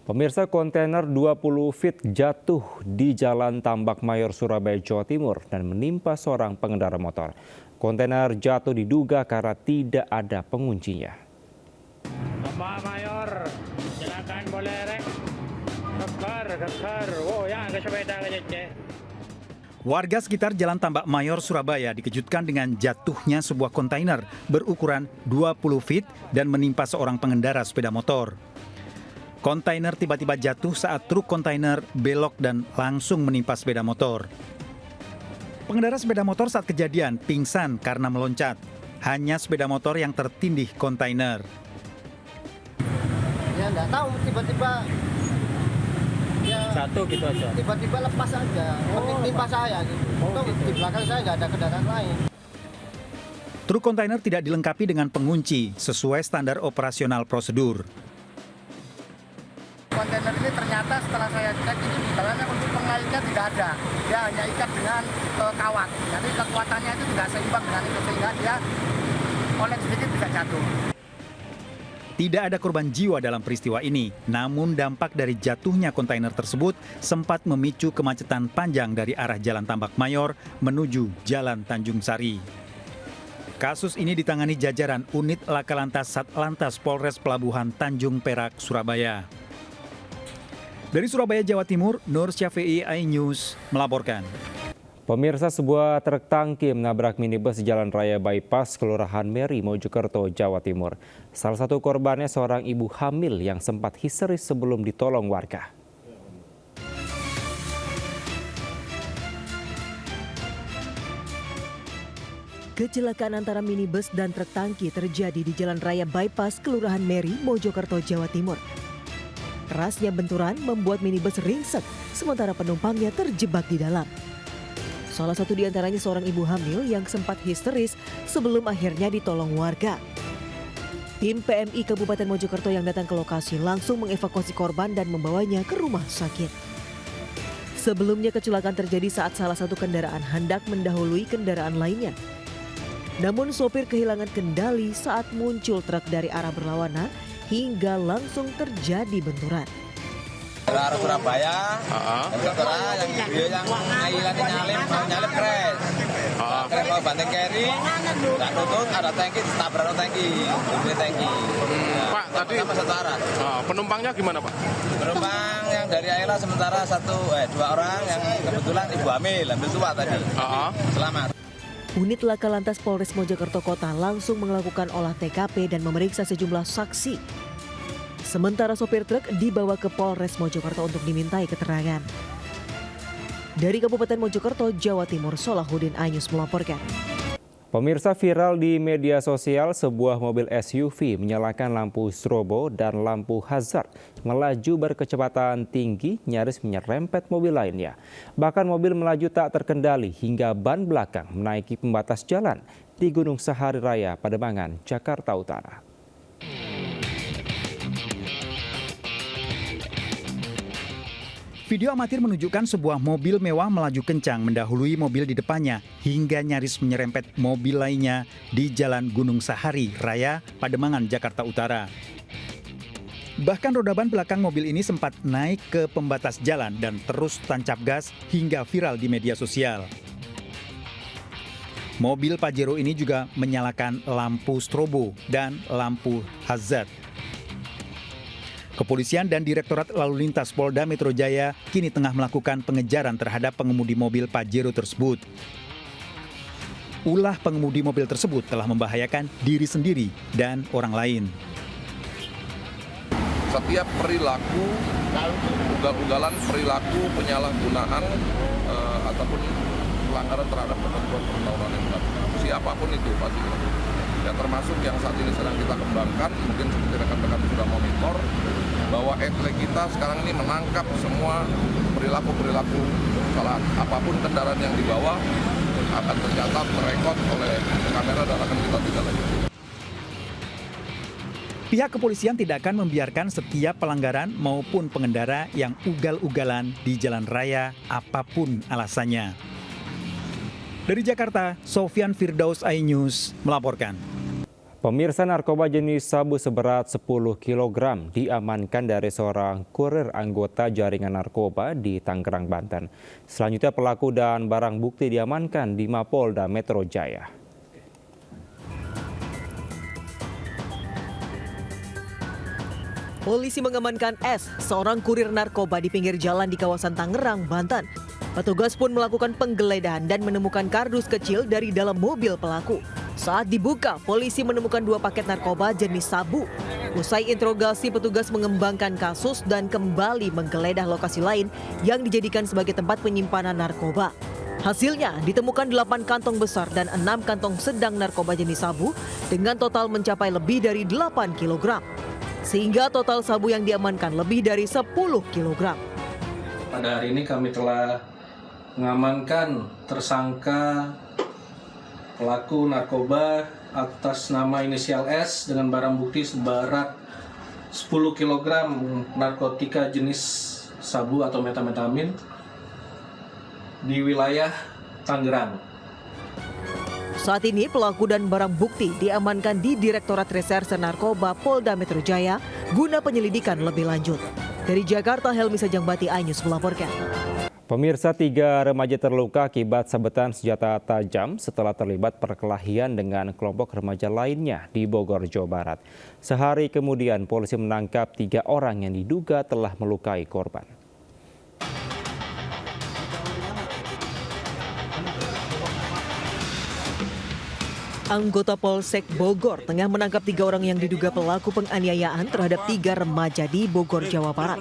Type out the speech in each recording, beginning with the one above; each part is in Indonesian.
Pemirsa, kontainer 20 feet jatuh di Jalan Tambak Mayor, Surabaya, Jawa Timur dan menimpa seorang pengendara motor. Kontainer jatuh diduga karena tidak ada penguncinya. Tambak Mayor, silakan boleh rek. Keker. Oh ya, ke sepeda ke. Warga sekitar Jalan Tambak Mayor, Surabaya dikejutkan dengan jatuhnya sebuah kontainer berukuran 20 feet dan menimpa seorang pengendara sepeda motor. Kontainer tiba-tiba jatuh saat truk kontainer belok dan langsung menimpa sepeda motor. Pengendara sepeda motor saat kejadian pingsan karena meloncat. Hanya sepeda motor yang tertindih kontainer. Ya nggak tahu, tiba-tiba Satu gitu aja. Tiba-tiba lepas aja, menimpa saya gitu. Di belakang saya nggak ada kendaraan lain. Truk kontainer tidak dilengkapi dengan pengunci sesuai standar operasional prosedur. Kontainer ini ternyata setelah saya cek ini di dalamnya untuk pengaitnya tidak ada. Dia hanya ikat dengan kawat. Jadi kekuatannya itu tidak seimbang dengan itu sehingga dia oleng sedikit bisa jatuh. Tidak ada korban jiwa dalam peristiwa ini, namun dampak dari jatuhnya kontainer tersebut sempat memicu kemacetan panjang dari arah Jalan Tambak Mayor menuju Jalan Tanjung Sari. Kasus ini ditangani jajaran Unit Laka Lantas Satlantas Polres Pelabuhan Tanjung Perak, Surabaya. Dari Surabaya, Jawa Timur, Nur Syafi'i, iNews melaporkan. Pemirsa, sebuah truk tangki menabrak minibus di Jalan Raya Bypass, Kelurahan Meri, Mojokerto, Jawa Timur. Salah satu korbannya seorang ibu hamil yang sempat histeris sebelum ditolong warga. Kecelakaan antara minibus dan truk tangki terjadi di Jalan Raya Bypass, Kelurahan Meri, Mojokerto, Jawa Timur. Kerasnya benturan membuat minibus ringsek, sementara penumpangnya terjebak di dalam. Salah satu di antaranya seorang ibu hamil yang sempat histeris sebelum akhirnya ditolong warga. Tim PMI Kabupaten Mojokerto yang datang ke lokasi langsung mengevakuasi korban dan membawanya ke rumah sakit. Sebelumnya kecelakaan terjadi saat salah satu kendaraan hendak mendahului kendaraan lainnya. Namun sopir kehilangan kendali saat muncul truk dari arah berlawanan hingga langsung terjadi benturan. Arah Surabaya, yang nyalip crash. Crash mau banting kiri, nggak nutut, ada tangki, tabrak tangki. Pak, tadi sama satu arah. Penumpangnya gimana, Pak? Penumpang yang dari Ayla sementara dua orang yang kebetulan ibu hamil tua tadi. Selamat. Unit Laka Lantas Polres Mojokerto Kota langsung melakukan olah TKP dan memeriksa sejumlah saksi. Sementara sopir truk dibawa ke Polres Mojokerto untuk dimintai keterangan. Dari Kabupaten Mojokerto, Jawa Timur, Solahuddin, iNews melaporkan. Pemirsa, viral di media sosial sebuah mobil SUV menyalakan lampu strobo dan lampu hazard, melaju berkecepatan tinggi nyaris menyerempet mobil lainnya. Bahkan mobil melaju tak terkendali hingga ban belakang menaiki pembatas jalan di Gunung Sahari Raya, Pademangan, Jakarta Utara. Video amatir menunjukkan sebuah mobil mewah melaju kencang mendahului mobil di depannya hingga nyaris menyerempet mobil lainnya di Jalan Gunung Sahari Raya, Pademangan, Jakarta Utara. Bahkan roda ban belakang mobil ini sempat naik ke pembatas jalan dan terus tancap gas hingga viral di media sosial. Mobil Pajero ini juga menyalakan lampu strobo dan lampu hazard. Kepolisian dan Direktorat Lalu Lintas Polda Metro Jaya kini tengah melakukan pengejaran terhadap pengemudi mobil Pajero tersebut. Ulah pengemudi mobil tersebut telah membahayakan diri sendiri dan orang lain. Setiap perilaku, ugal-ugalan perilaku penyalahgunaan ataupun pelanggaran terhadap ketentuan perundang-undangan yang berlaku, siapapun itu pasti. Ya termasuk yang saat ini sedang kita kembangkan, mungkin seperti rekan-rekan sudah monitor, bahwa etle kita sekarang ini menangkap semua perilaku-perilaku kesalahan. Apapun kendaraan yang dibawa akan tercatat, terekod oleh kamera dan akan kita tindak lanjuti. Pihak kepolisian tidak akan membiarkan setiap pelanggaran maupun pengendara yang ugal-ugalan di jalan raya apapun alasannya. Dari Jakarta, Sofyan Firdaus, iNews melaporkan. Pemirsa, narkoba jenis sabu seberat 10 kg diamankan dari seorang kurir anggota jaringan narkoba di Tangerang, Banten. Selanjutnya pelaku dan barang bukti diamankan di Mapolda Metro Jaya. Polisi mengamankan S, seorang kurir narkoba di pinggir jalan di kawasan Tangerang, Banten. Petugas pun melakukan penggeledahan dan menemukan kardus kecil dari dalam mobil pelaku. Saat dibuka, polisi menemukan 2 paket narkoba jenis sabu. Usai interogasi, petugas mengembangkan kasus dan kembali menggeledah lokasi lain yang dijadikan sebagai tempat penyimpanan narkoba. Hasilnya, ditemukan 8 kantong besar dan 6 kantong sedang narkoba jenis sabu dengan total mencapai lebih dari 8 kg. Sehingga total sabu yang diamankan lebih dari 10 kg. Pada hari ini kami telah mengamankan tersangka pelaku narkoba atas nama inisial S dengan barang bukti seberat 10 kg narkotika jenis sabu atau metamfetamin di wilayah Tangerang. Saat ini pelaku dan barang bukti diamankan di Direktorat Reserse Narkoba Polda Metro Jaya guna penyelidikan lebih lanjut. Dari Jakarta, Helmi Sajangbati, iNews melaporkan. Pemirsa, 3 remaja terluka akibat sabetan senjata tajam setelah terlibat perkelahian dengan kelompok remaja lainnya di Bogor, Jawa Barat. Sehari kemudian, polisi menangkap 3 orang yang diduga telah melukai korban. Anggota Polsek Bogor tengah menangkap 3 orang yang diduga pelaku penganiayaan terhadap 3 remaja di Bogor, Jawa Barat.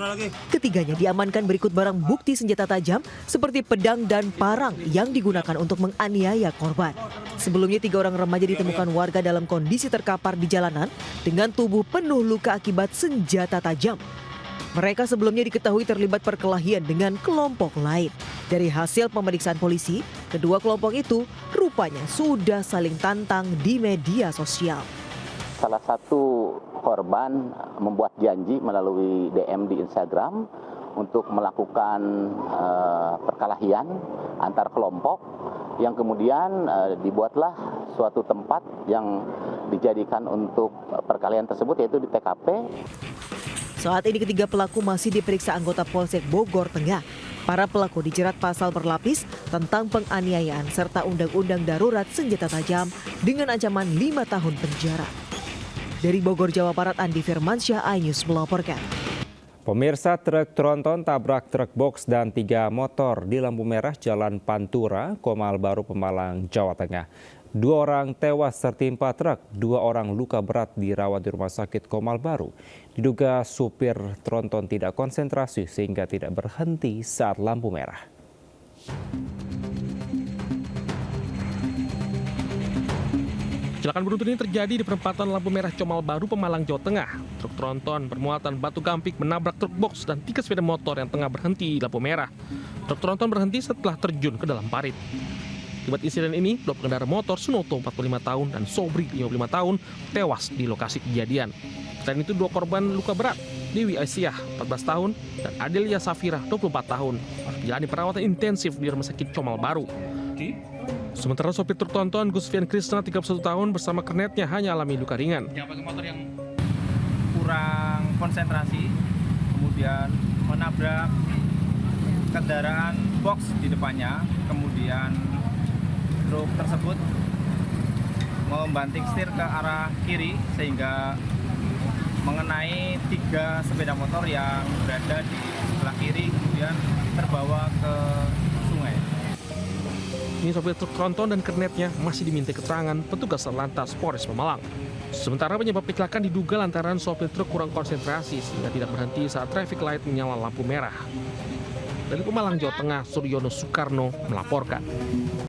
Ketiganya diamankan berikut barang bukti senjata tajam seperti pedang dan parang yang digunakan untuk menganiaya korban. Sebelumnya 3 orang remaja ditemukan warga dalam kondisi terkapar di jalanan dengan tubuh penuh luka akibat senjata tajam. Mereka sebelumnya diketahui terlibat perkelahian dengan kelompok lain. Dari hasil pemeriksaan polisi, kedua kelompok itu rupanya sudah saling tantang di media sosial. Salah satu korban membuat janji melalui DM di Instagram untuk melakukan perkelahian antar kelompok yang kemudian dibuatlah suatu tempat yang dijadikan untuk perkelahian tersebut, yaitu di TKP. Saat ini ketiga pelaku masih diperiksa anggota Polsek Bogor Tengah. Para pelaku dijerat pasal berlapis tentang penganiayaan serta Undang-Undang Darurat Senjata Tajam dengan ancaman 5 tahun penjara. Dari Bogor, Jawa Barat, Andi Firmansyah, iNews melaporkan. Pemirsa, truk tronton tabrak truk box dan 3 motor di lampu merah Jalan Pantura, Komal Baru, Pemalang, Jawa Tengah. 2 orang tewas tertimpa truk, 2 orang luka berat dirawat di Rumah Sakit Komal Baru. Diduga supir tronton tidak konsentrasi sehingga tidak berhenti saat lampu merah. Kecelakaan beruntun ini terjadi di perempatan lampu merah Comal Baru, Pemalang, Jawa Tengah. Truk tronton bermuatan batu gamping menabrak truk box dan 3 sepeda motor yang tengah berhenti di lampu merah. Truk tronton berhenti setelah terjun ke dalam parit. Akibat insiden ini, 2 pengendara motor, Sunoto 45 tahun dan Sobri 55 tahun tewas di lokasi kejadian. Selain itu, 2 korban luka berat, Dewi Aisyah 14 tahun dan Adelia Safira 24 tahun menjalani perawatan intensif di Rumah Sakit Comal Baru. Sementara sopir truk tronton Gusfian Krisna 31 tahun bersama kernetnya hanya alami luka ringan. Yang pakai motor yang kurang konsentrasi, kemudian menabrak kendaraan box di depannya, kemudian truk tersebut membanting setir ke arah kiri sehingga mengenai 3 sepeda motor yang berada di sebelah kiri, kemudian terbawa ke sungai. Ini sopir truk tronton dan kernetnya masih diminta keterangan petugas Lantas Polres Pemalang. Sementara penyebab kecelakaan diduga lantaran sopir truk kurang konsentrasi sehingga tidak berhenti saat traffic light menyala lampu merah. Dari Pemalang, Jawa Tengah, Suryono Soekarno melaporkan.